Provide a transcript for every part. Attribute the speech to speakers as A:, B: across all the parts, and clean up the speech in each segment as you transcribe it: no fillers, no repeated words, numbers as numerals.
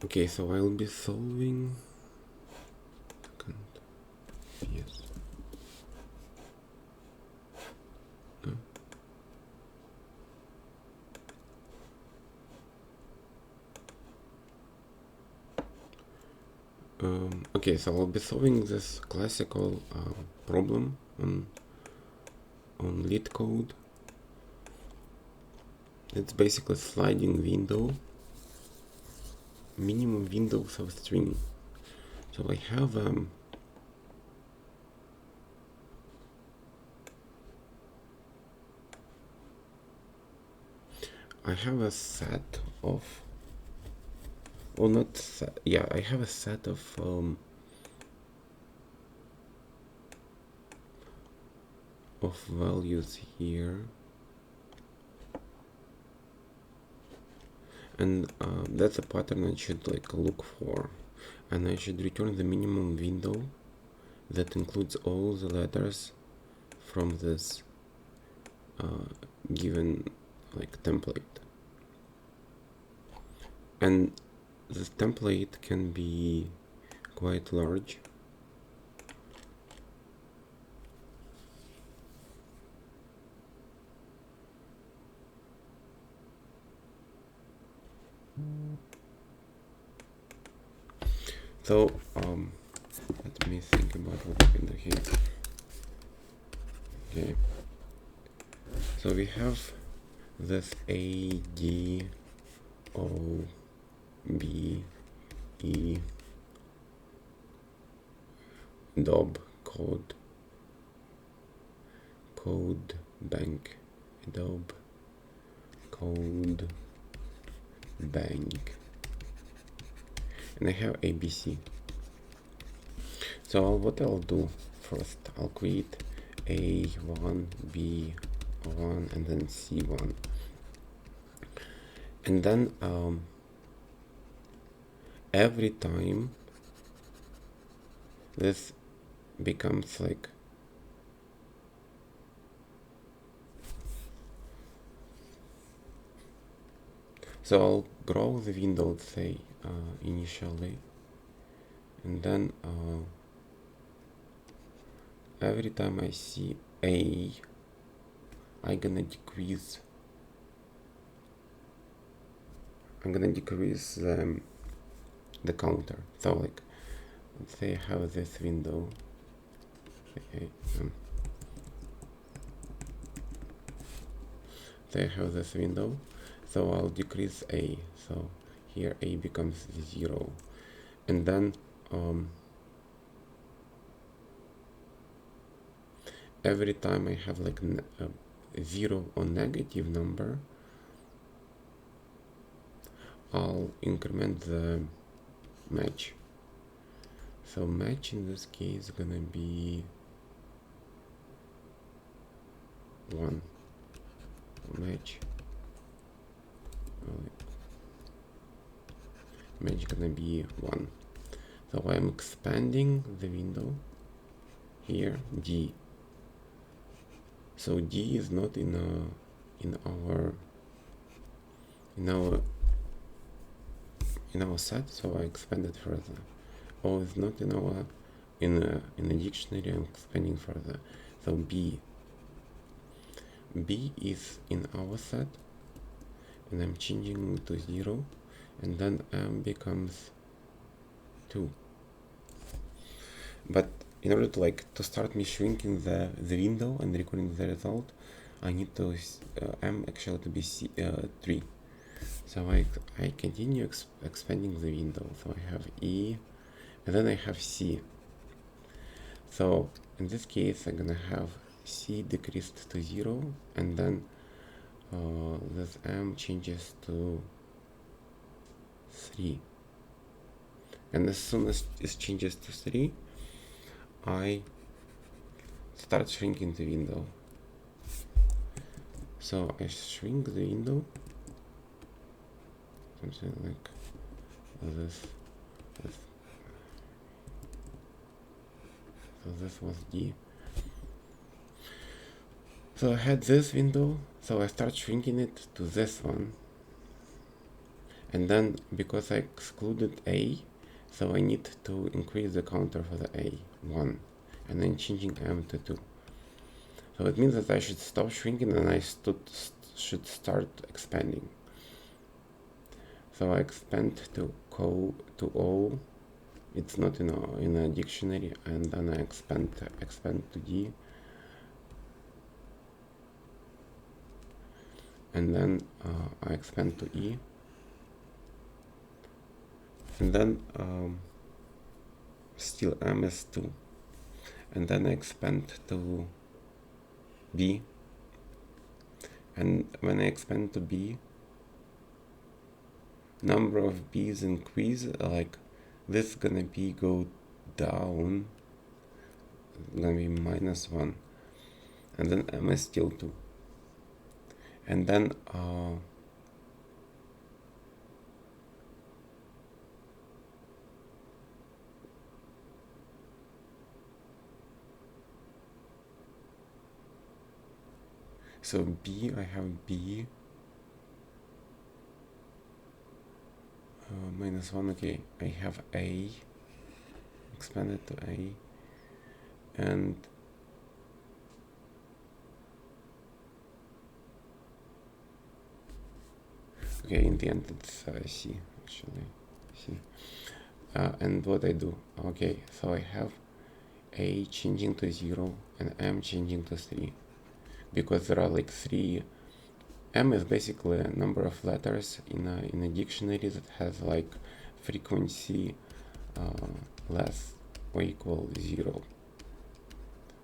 A: Okay, so I'll be solving. Yes. Okay, so I'll be solving this classical problem on Leetcode. It's basically sliding window, minimum window substring. So I have a set of, or not set, yeah, I have a set of values here, and that's a pattern I should like look for, and I should return the minimum window that includes all the letters from this given like template. And this template can be quite large. So let me think about what we can do here. Okay, so we have this A, D, O, B, E, DOB, code bank, DOB, code bank, and I have ABC. So what I'll do first, I'll create A1, B1, and then C1, and then every time this becomes like so I'll grow the window, let's say initially, and then every time I see A, I'm gonna decrease the counter. So like, let's say I have this window. Okay, so I have this window, so I'll decrease A. So here A becomes 0, and then every time I have like a 0 or negative number, I'll increment the match. So match in this case is gonna be 1. Match gonna be 1. So I'm expanding the window here, D. So D is not in our set, so I expand it further. O is not in our in a dictionary. I'm expanding further. So B is in our set, and I'm changing to 0, and then M becomes 2. But in order to start me shrinking the window and recording the result, I need to M actually to be 3. So I continue expanding the window. So I have E, and then I have C. So in this case, I'm gonna have C decreased to 0, and then this M changes to 3. And as soon as it changes to 3, I start shrinking the window. So I shrink the window, something like this. So this was D. So I had this window, so I start shrinking it to this one, And then because I excluded A, so I need to increase the counter for the A, 1, and then changing M to 2. So it means that I should stop shrinking and I should start expanding. So I expand to O, it's not in a dictionary, and then I expand to D, and then I expand to E, and then still M is 2, and then I expand to B, and when I expand to B, number of B's increase, like this gonna be go down, gonna be -1, and then M is still 2, and then so B, I have B -1, okay, I have A, expanded to A, and okay, in the end it's C, actually, C, and what I do, okay, so I have A changing to 0 and M changing to 3, because there are like 3. M is basically a number of letters in a dictionary that has like frequency less or equal 0.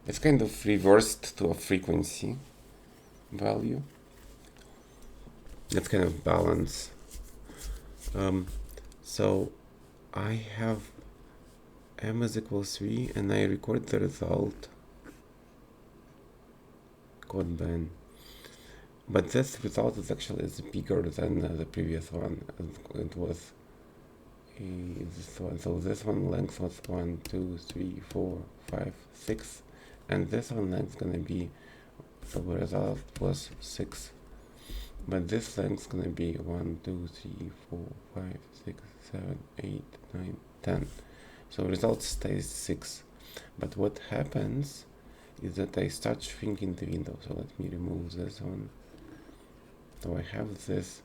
A: It's kind of reversed to a frequency value. That's kind of balance. So I have M is equal 3, and I record the result code ban. But this result is actually bigger than the previous one. It was this one. So this one length was 1, 2, 3, 4, 5, 6, and this one length is gonna be, so the result was 6. But this length is gonna be 1, 2, 3, 4, 5, 6, 7, 8, 9, 10. So result stays 6. But what happens is that I start shrinking the window. So let me remove this one. So I have this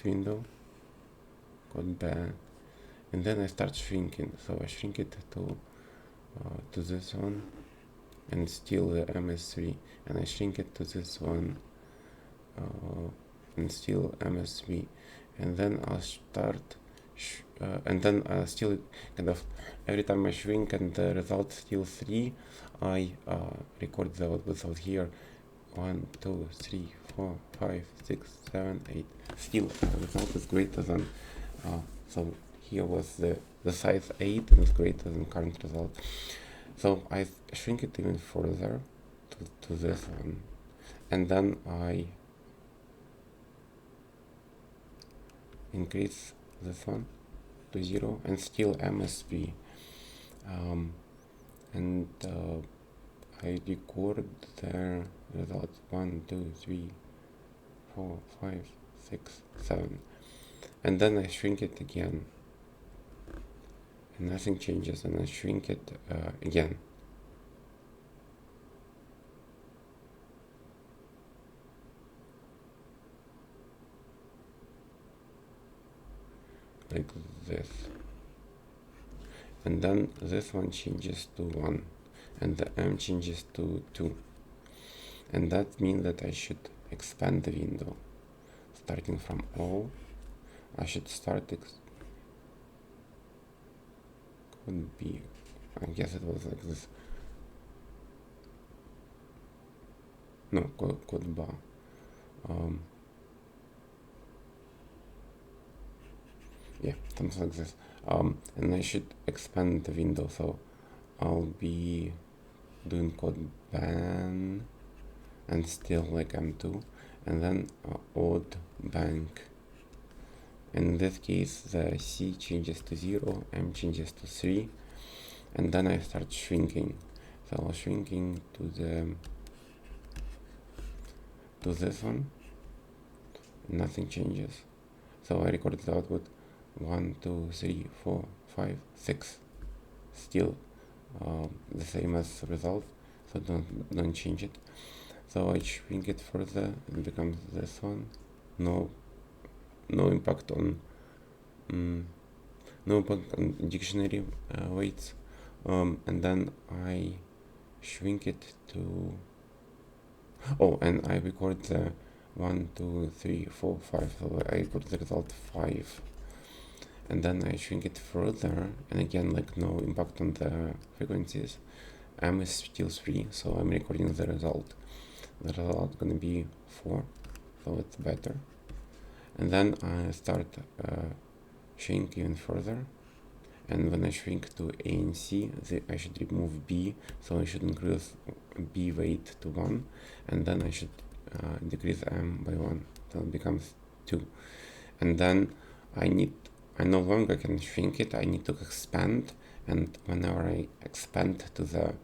A: window called ban, and then I start shrinking. So I shrink it to this one, and still the M is 3, and I shrink it to this one, and still M is 3, and then I'll start, and then still kind of every time I shrink and the result still 3, I record the result here. 1, 2, 3, 4, 5, 6, 7, 8. Still, the result is greater than. So here was the size 8 and is greater than current result. So I shrink it even further to this one, and then I increase this one to 0, and still MSB, and I record the result 1, 2, 3, 4, 5, 6, 7, and then I shrink it again, and nothing changes, and I shrink it again. Like this, and then this one changes to 1, and the M changes to 2, and that means that I should expand the window starting from O. I should start could be, I guess it was like this, no, code bar, yeah, something like this, and I should expand the window, so I'll be doing code ban and still like M2, and then odd bank. In this case, the C changes to 0, M changes to 3, and then I start shrinking. So I'm shrinking to this one, nothing changes. So I recorded the output 1, 2, 3, 4, 5, 6. Still the same as result, so don't change it. So I shrink it further, it becomes this one. No impact on dictionary weights. And then I shrink it to and I record the 1, 2, 3, 4, 5. So I record the result 5. And then I shrink it further, and again, like no impact on the frequencies. M is still 3, so I'm recording the result. The result gonna be 4, so it's better. And then I start shrink even further. And when I shrink to A and C, I should remove B, so I should increase B weight to 1, and then I should decrease M by 1, so it becomes 2. And then I no longer can shrink it, I need to expand, and whenever I expand to the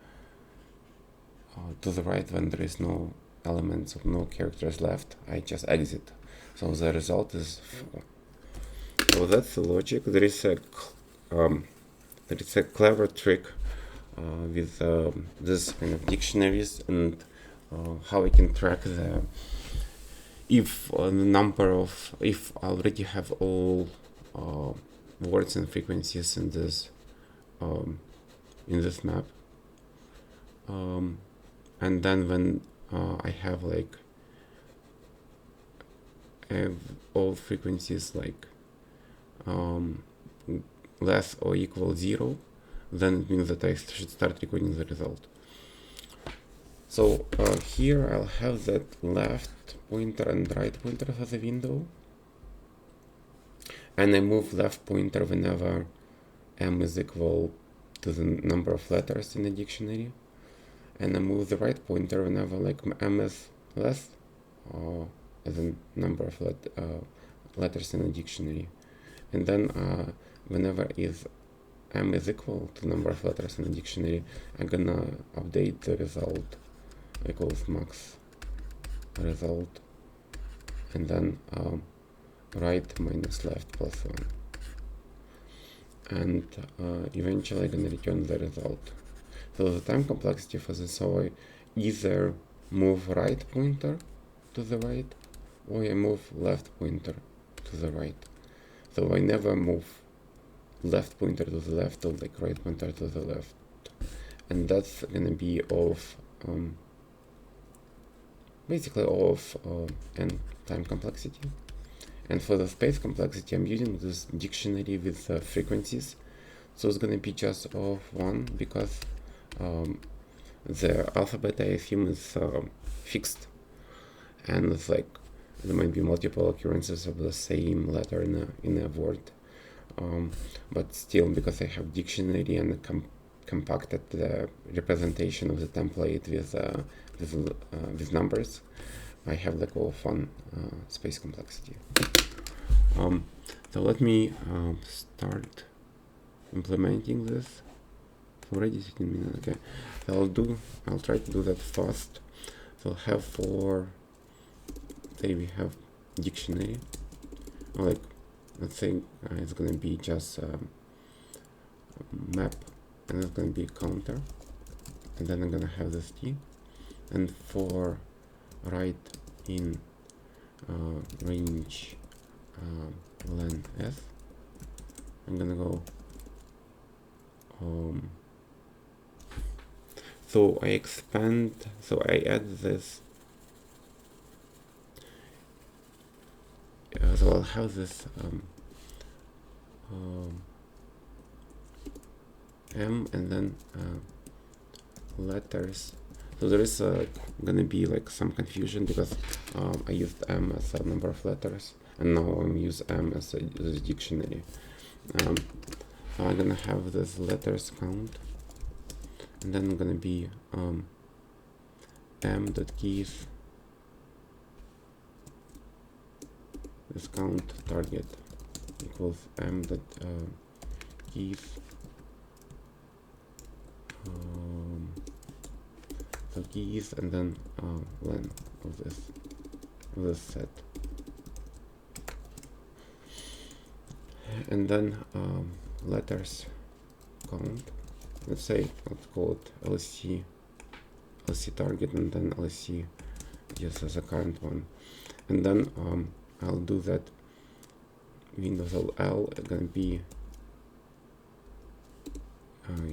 A: right when there is no elements or no characters left, I just exit. So the result is 4. So that's the logic. There is a clever trick with this kind of dictionaries and how I can track if I already have all words and frequencies in this map, and then when I have like all frequencies like less or equal 0, then it means that I should start recording the result. So here I'll have that left pointer and right pointer as a window, and I move left pointer whenever M is equal to the number of letters in the dictionary, and I move the right pointer whenever like M is less as a number of letters in the dictionary, and then whenever M is equal to number of letters in the dictionary, I'm gonna update the result equals max result, and then right minus left plus 1, and eventually I'm gonna return the result. So the time complexity for this, so I either move right pointer to the right, or I move left pointer to the right. So I never move left pointer to the left or like right pointer to the left, and that's gonna be of basically of n time complexity. And for the space complexity, I'm using this dictionary with frequencies, so it's gonna be just of 1 because the alphabet, I assume, is fixed, and it's like there might be multiple occurrences of the same letter in a word, but still, because I have dictionary and compacted the representation of the template with numbers, I have like all fun space complexity. So let me start implementing this. Already 15 minutes. Okay, so I'll try to do that fast. So have for, say we have dictionary, like let's say it's gonna be just a map, and it's gonna be a counter, and then I'm gonna have this t, and for right in range len s, I'm gonna go so I expand, so I add this, so I'll have this M and then letters. So there is gonna be like some confusion because I used M as a number of letters, and now I'm use M as a dictionary. I'm gonna have this letters count, and then I'm gonna be m.keys this count target equals m.keys so keys, and then len of this set. and then letters count. Let's call it LC target, and then LC just as a current one. And then I'll do that Windows L gonna be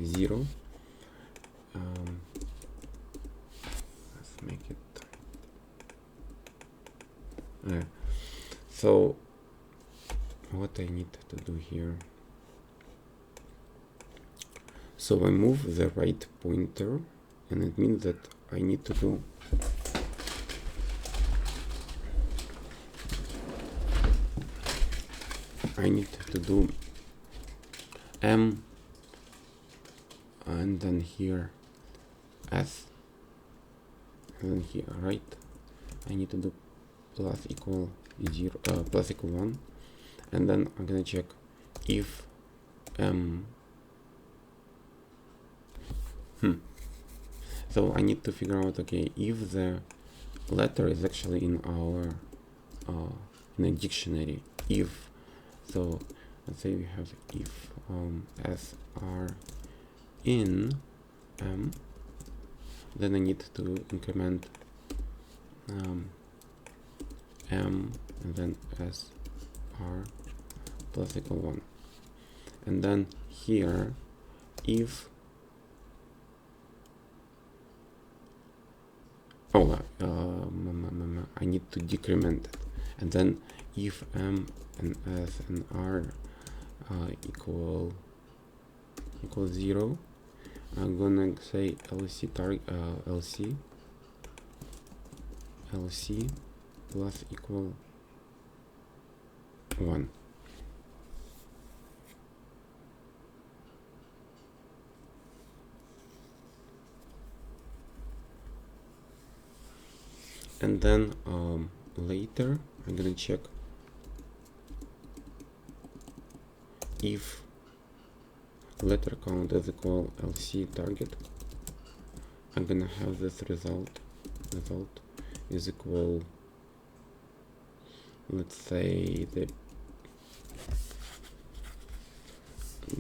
A: 0. Let's make it. So what I need to do here? So I move the right pointer, and it means that I need to do M, and then here S, and then here right I need to do plus equal 0, plus equal 1, and then I'm gonna check if so I need to figure out, okay, if the letter is actually in our in a dictionary. If so, let's say we have if s are in m, then I need to increment m and then s r plus equal 1, and then here if I need to decrement it, and then if m and s and r equal 0, I'm gonna say LC plus equal 1. And then later I'm gonna check if letter count is equal LC target. I'm gonna have this result is equal, let's say the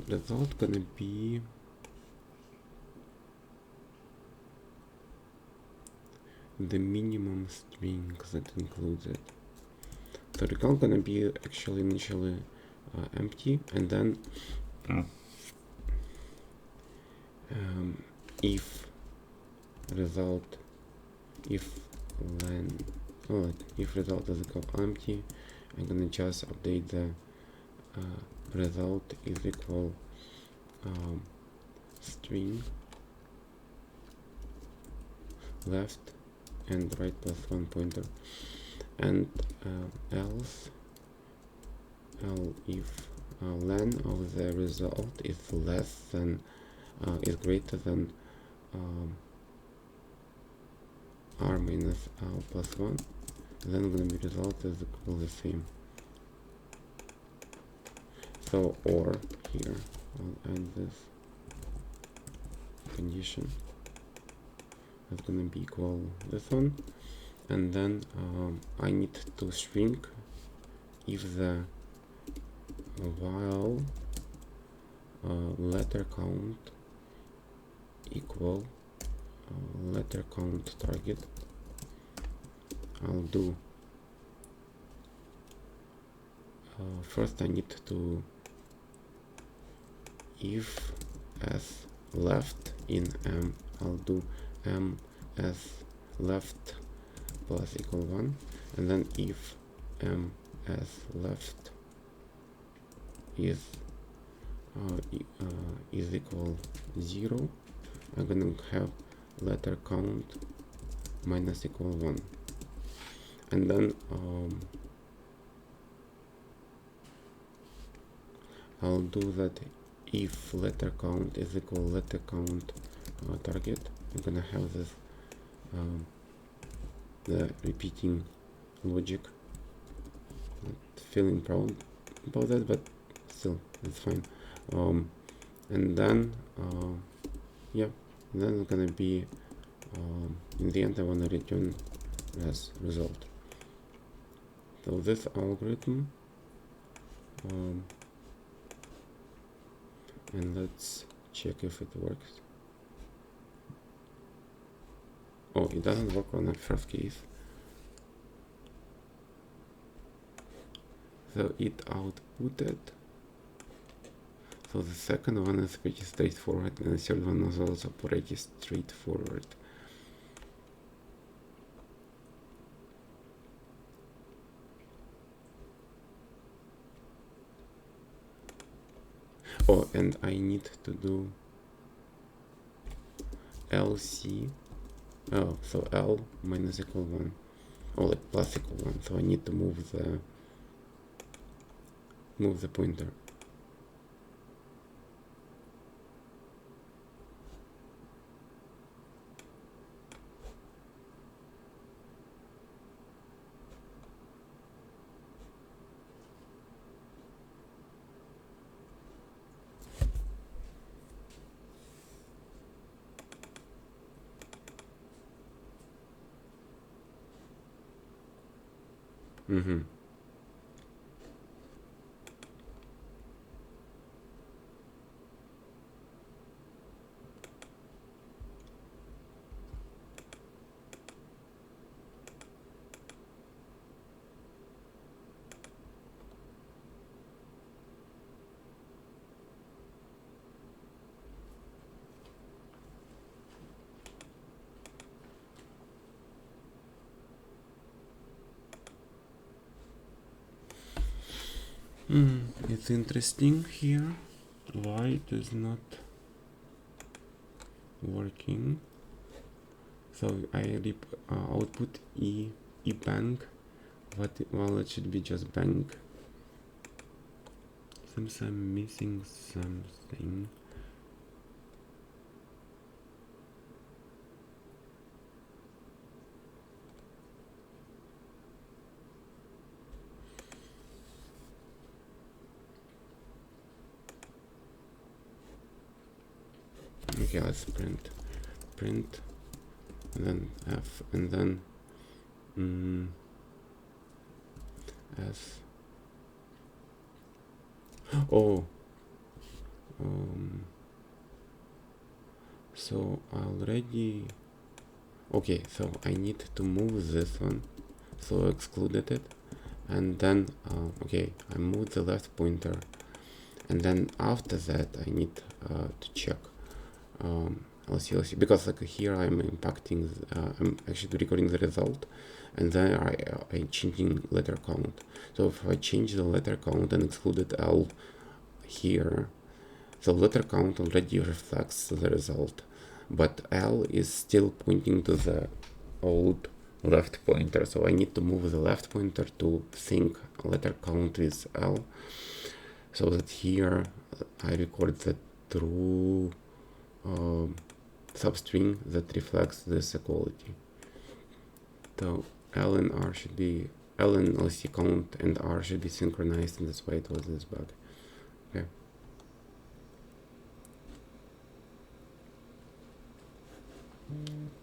A: result gonna be the minimum strings that includes it. So the count gonna be actually initially empty, and then if result if result is equal empty, I'm gonna just update the result is equal string left and right plus 1 pointer, and else if len of the result is less than is greater than r minus l plus 1, then gonna be result is equal the same. So or here I'll add this condition is gonna be equal this one, and then I need to shrink if the while letter count equal letter count target. I'll do first I need to if s left in m, I'll do m s left plus equal 1, and then if m s left is equal 0, I'm gonna have letter count minus equal 1, and then I'll do that if letter count is equal letter count target. I'm gonna have this the repeating logic. Not feeling proud about that, but still it's fine. And then yeah, then it's gonna be in the end I want to return as result. So this algorithm and let's check if it works. Oh, it doesn't work on the first case. So it outputted. So the second one is pretty straightforward, and the third one is also pretty straightforward. Oh, and I need to do LC. Oh, so L minus equal 1. Or like plus equal 1. So I need to move the pointer. Mm-hmm. It's interesting here why it is not working. So I output e bank, well, it should be just bank. Seems I'm missing something. Okay, let's print, and then F, and then S. Oh, so already, okay, so I need to move this one, so I excluded it, and then okay, I moved the left pointer, and then after that I need to check LC, because like here I'm impacting, I'm actually recording the result, and then I'm changing letter count. So if I change the letter count and excluded L here, so letter count already reflects the result, but L is still pointing to the old left pointer, so I need to move the left pointer to sync letter count with L, so that here I record the true substring that reflects this equality. So L and R should be, L and LC count and R should be synchronized, and that's why it was this bug. Okay.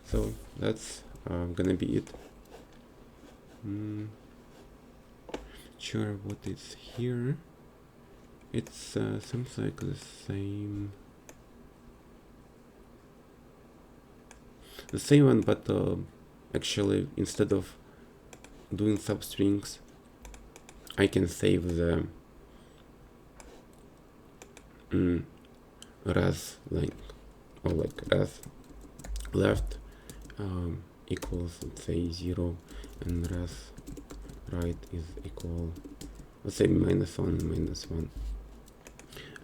A: So that's gonna be it. Sure, what is here? It's seems like the same one, but actually instead of doing substrings, I can save the res length, or like res left equals, let's say 0, and res right is equal, let's say -1,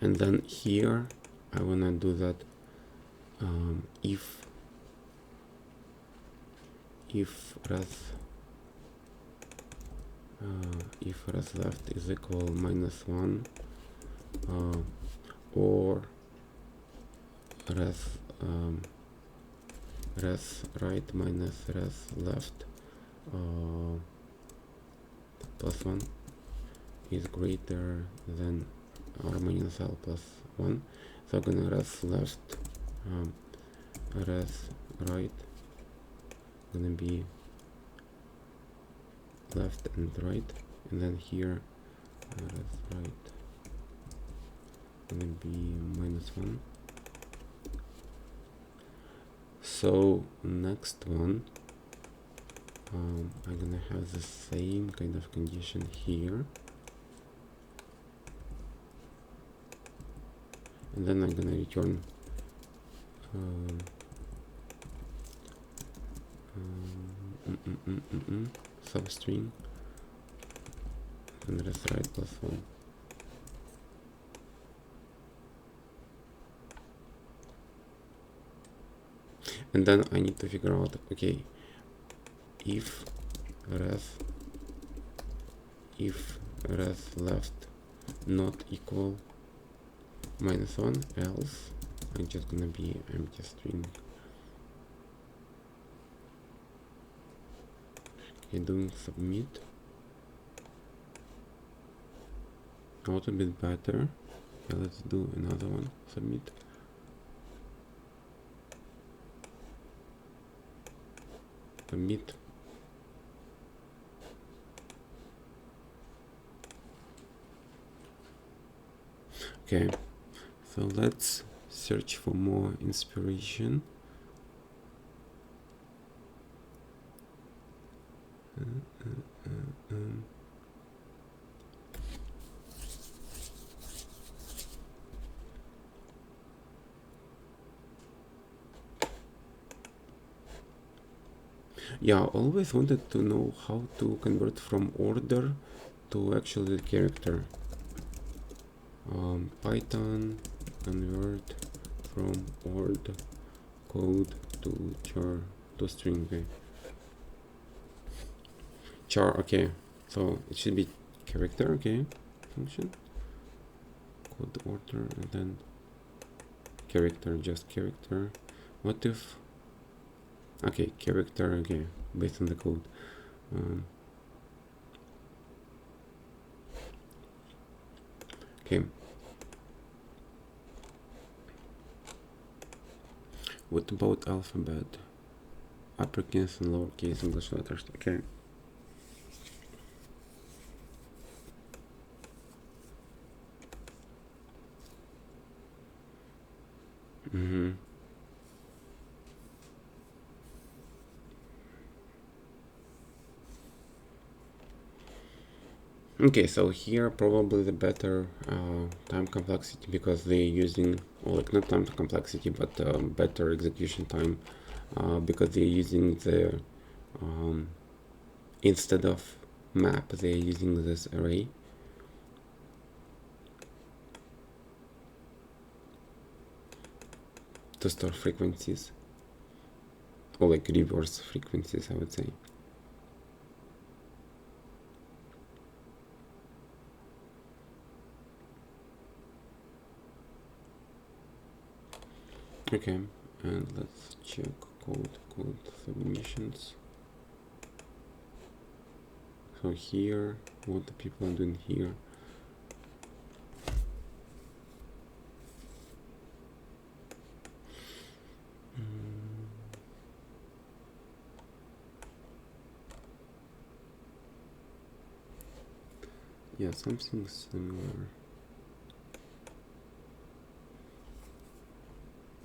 A: and then here I wanna do that if res left is equal -1, or res right minus res left +1 is greater than r minus l +1. So I'm gonna res left, res right gonna be left and right, and then here res right gonna be -1. So next one, I'm gonna have the same kind of condition here, and then I'm gonna return substring and rest right +1. And then I need to figure out, okay, if ref left not equal -1, else I'm just gonna be empty string. Okay, doing submit. A little bit better. Yeah, let's do another one. Submit. Submit. Okay, so let's search for more inspiration. Yeah, always wanted to know how to convert from order to actually character. Python convert from order code to char to string. Okay. Char, okay, so it should be character, okay, function code order and then character, just character. What if, okay, character, okay, based on the code. Okay, what about alphabet? Uppercase and lowercase English letters. Okay. Okay, so here probably the better time complexity, because they're using, or like not time complexity, but better execution time, because they're using the instead of map, they're using this array. To store frequencies, or like reverse frequencies, I would say. Okay, and let's check code submissions. So here, what the people are doing here. Yeah, something similar.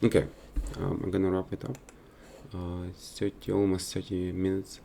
A: Okay, I'm gonna wrap it up. It's almost 30 minutes.